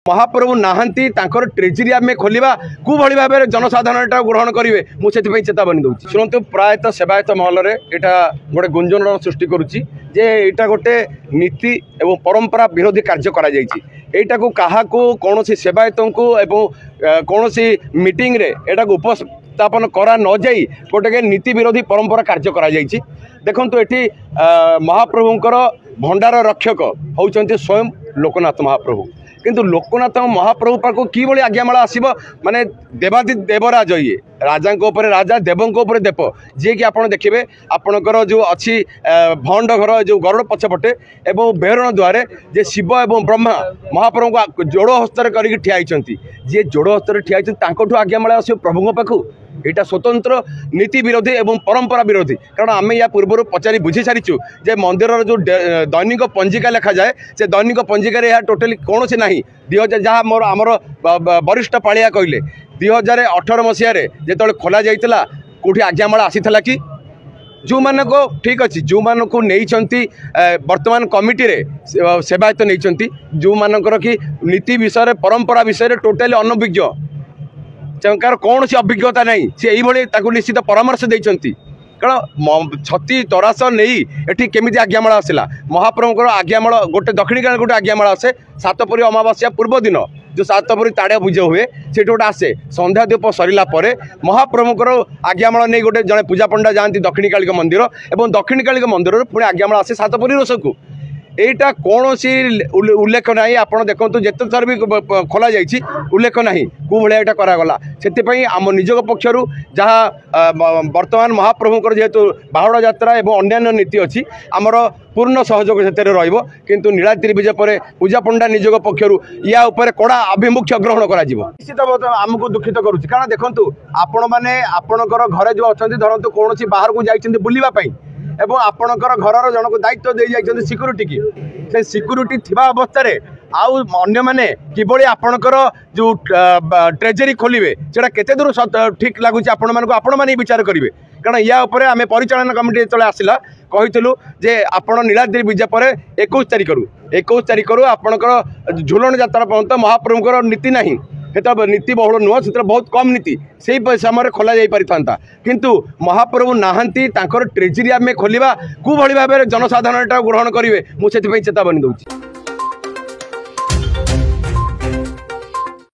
महाप्रभु नाहांती तांकर ट्रेजरी आम खोलिबा कुभली भाव में जनसाधारण ग्रहण करेंगे मुझे चेतावनी दूसरी शुणु प्रायतः सेवायत महल में यहाँ गोटे गुंजन सृष्टि करुच्ची जे यहाँ गोटे नीति एवं परंपरा विरोधी कार्य करा क्या कौन सेवायत को कौन मीटिंग रे एटा उपस्थापन करा न जाई गोटे नीति विरोधी परंपरा कार्य करा देखु ये महाप्रभुंकर भंडार रक्षक होउचंती स्वयं लोकनाथ महाप्रभु किंतु लोकनाथ महाप्रभु पाक कि आज्ञामाला आसब माने देवादि देवराज ये राजा राजा देवों देव जी कि आप देखिए आपणकर जो अच्छी भंड घर जो गरुड़ पछपटे एवं बेहरण द्वारे जे शिव एवं ब्रह्मा महाप्रभु को जोड़ हस्तर कर ठिया जी जोड़ हस्तर ठिया आज्ञामाला आस प्रभु पाखु यहाँ स्वतंत्र नीति विरोधी एवं परंपरा विरोधी कारण आम या पूर्व पचारि बुझी सारीचु जे मंदिर जो दैनिक पंजिका लिखा जाए से दैनिक पंजिकार यह टोटाली कौन से ना 2000 जहाँ मोर आमर वरिष्ठ पालिया कहले 2018 मसीह जो खोल जाता कौटी आज्ञामाला आसी कि जो मान को ठीक अच्छे जो मान को नहीं वर्तमान कमिटी रे सेवायत नहीं जो मानकर कि नीति विषय परंपरा विषय टोटाली अनभिज्ञ चंकार कौन सी अभिज्ञता नहीं सी यही निश्चित परामर्श देती कारण छती तरास नहीं ये केमी आज्ञामाला आसला महाप्रभुଙ୍କର आज्ञामाला गोटे दक्षिणी काल गोटे आज्ञामाला आसे सातपरी अमावास्या पूर्व दिन जो सातपरी ताड़िया पूजा हुए से गोटे आसे संध्या दीप सरला महाप्रभुଙ୍କର आज्ञामाला नहीं गोटे जड़े पूजा पंडा जाती दक्षिणी कालिक मंदिर और दक्षिणी कालिक मंदिर पुणी आज्ञामाला आसे सातपरी रोष को एटा कौन सी उल्लेख ना आप देखो जिते थर भी खोल जा उल्लेख ना कौ भाया यहाँ करागला से आम निज पक्षर जहाँ वर्तमान महाप्रभुंर जेहेतु बाहुड़ा यात्रा और अन्य नीति अच्छी आमर पूर्ण सहयोग से रु नीलाद्रि विजय पर पूजा पंडा निज पक्षर या कड़ा आभिमुख्य ग्रहण कर निश्चित आमको दुखित करुच्ची कारण देखूँ आपण मैंने आपणकर घरे जो अच्छा धरतु कौन बाहर को जाइए बुलवाई एवं आपणकर घर जनक दायित्व दे जाइए सिक्यूरीटी की से सिक्यूरीटी थिबा अवस्था आउ अन्य माने किबळी आपणकर जो ट्रेजरी खोलिबे सेटा केते दूर ठीक लगुच आपण माने विचार करेंगे कारण या उपरे आमे परिचालन कमिटी चले आसिला कहितलु जे आपण नीलाद्रि विजय पर 21 तारिख आपणकर झुलन यात्रा पर्यंत महाप्रभुंकर नीति नहीं नीति बहुल नुह से बहुत कम नीति से समय खोल जा पारि किंतु महाप्रभु नाहांती तांकर ट्रेजरी आम खोलिबा कुभली भाव में जनसाधारण ग्रहण करेंगे मुझे चेतावनी दूसरी।